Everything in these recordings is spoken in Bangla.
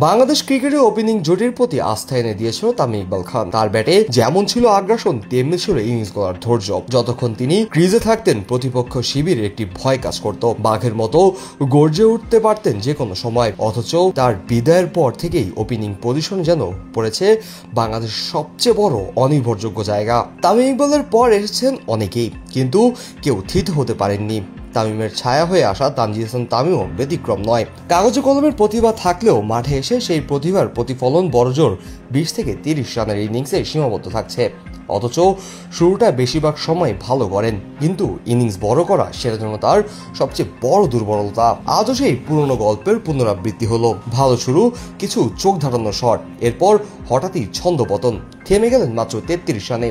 বাংলাদেশ ক্রিকেটে ওপেনিং জুটির প্রতি আস্থা এনে দিয়েছিল তামিম ইকবাল খান। তার ব্যাটে যেমন ছিল আগ্রাসন, তেমনি ছিল ইনিংস গড়ার ধৈর্য। যতক্ষণ তিনি ক্রিজে থাকতেন প্রতিপক্ষ শিবিরে একটি ভয় কাজ করত। বাঘের মতো গর্জে উঠতে পারতেন যে কোনো সময়। অথচ তার বিদায়ের পর থেকেই ওপেনিং পজিশন যেন পড়েছে বাংলাদেশের সবচেয়ে বড় অনির্ভরযোগ্য জায়গা। তামিম ইকবালের পর এসেছেন অনেকেই, কিন্তু কেউ থিত হতে পারেননি। তামিমের ছায়া হয়ে আসা তানজিদ হাসান তামিমও ব্যতিক্রম নয়। কাগজে কলমের প্রতিভা থাকলেও মাঠে এসে সেই প্রতিভার প্রতিফলন বড়জোর 20 থেকে 30 রানের ইনিংসে সীমাবদ্ধ থাকছে। অথচ শুরুটা বেশিরভাগ সময় ভালো করেন, কিন্তু ইনিংস বড় করা সেটা যেন তার সবচেয়ে বড় দুর্বলতা। আজও সেই পুরনো গল্পের পুনরাবৃত্তি হলো। ভালো শুরু, কিছু চোখ ধাঁধানো শট, এরপর হঠাৎই ছন্দপতন। থেমে গেলেন মাত্র 33 রানে।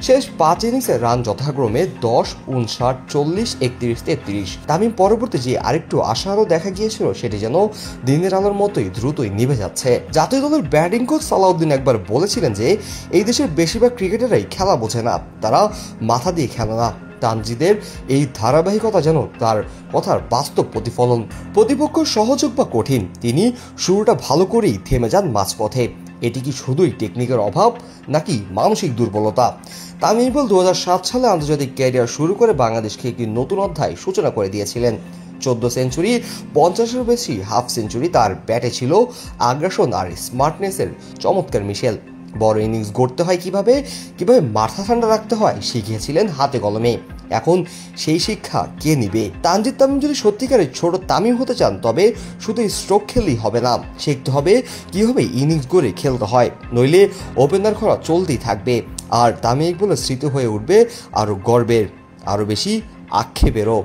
শেষ 5 ইনিংসে রান যথাক্রমে 10, 59, 40, 31, 33। তামিম পরবর্তী যে আরেকটু আশারও দেখা গিয়েছিল, সেটি যেন দিনের আলোর মতোই দ্রুতই নিভে যাচ্ছে। জাতীয় দলের ব্যাটিং কোচ সালাউদ্দিন একবার বলেছিলেন যে এই দেশের বেশিরভাগ ক্রিকেটারই খেলা বোঝে না, তারা মাথা দিয়ে খেলে না। তানজিদের এই ধারাবাহিকতা যেন তার কথার বাস্তব প্রতিফলন। প্রতিপক্ষ সহযোগ বা কঠিন, তিনি শুরুটা ভালো করেই থেমে যান মাঝপথে। এটি কি শুধুই টেকনিকের অভাব, নাকি মানসিক দুর্বলতা? তামিম ইকবাল 2007 সালে আন্তর্জাতিক ক্যারিয়ার শুরু করে বাংলাদেশকে একটি নতুন অধ্যায় সূচনা করে দিয়েছিলেন। 14 সেঞ্চুরি, 50-এর বেশি হাফ সেঞ্চুরি। তার ব্যাটে ছিল আগ্রাসন আর স্মার্টনেসের চমৎকার মিশেল। বড় ইনিংস গড়তে হয় কিভাবে মাথা ঠান্ডা রাখতে হয় শিখিয়েছিলেন হাতে কলমে। এখন সেই শিক্ষা কে নিবে? তানজিদ তামিম যদি সত্যিকারের ছোট তামিম হতে চান, তবে শুধু স্ট্রোক খেললেই হবে না, শিখতে হবে কিভাবে ইনিংস গড়ে খেলতে হয়। নইলে ওপেনার খরা চলতেই থাকবে, আর তামিম ইকবালের স্মৃতি হয়ে উঠবে আরো গর্বের, আরো বেশি আক্ষেপেরও।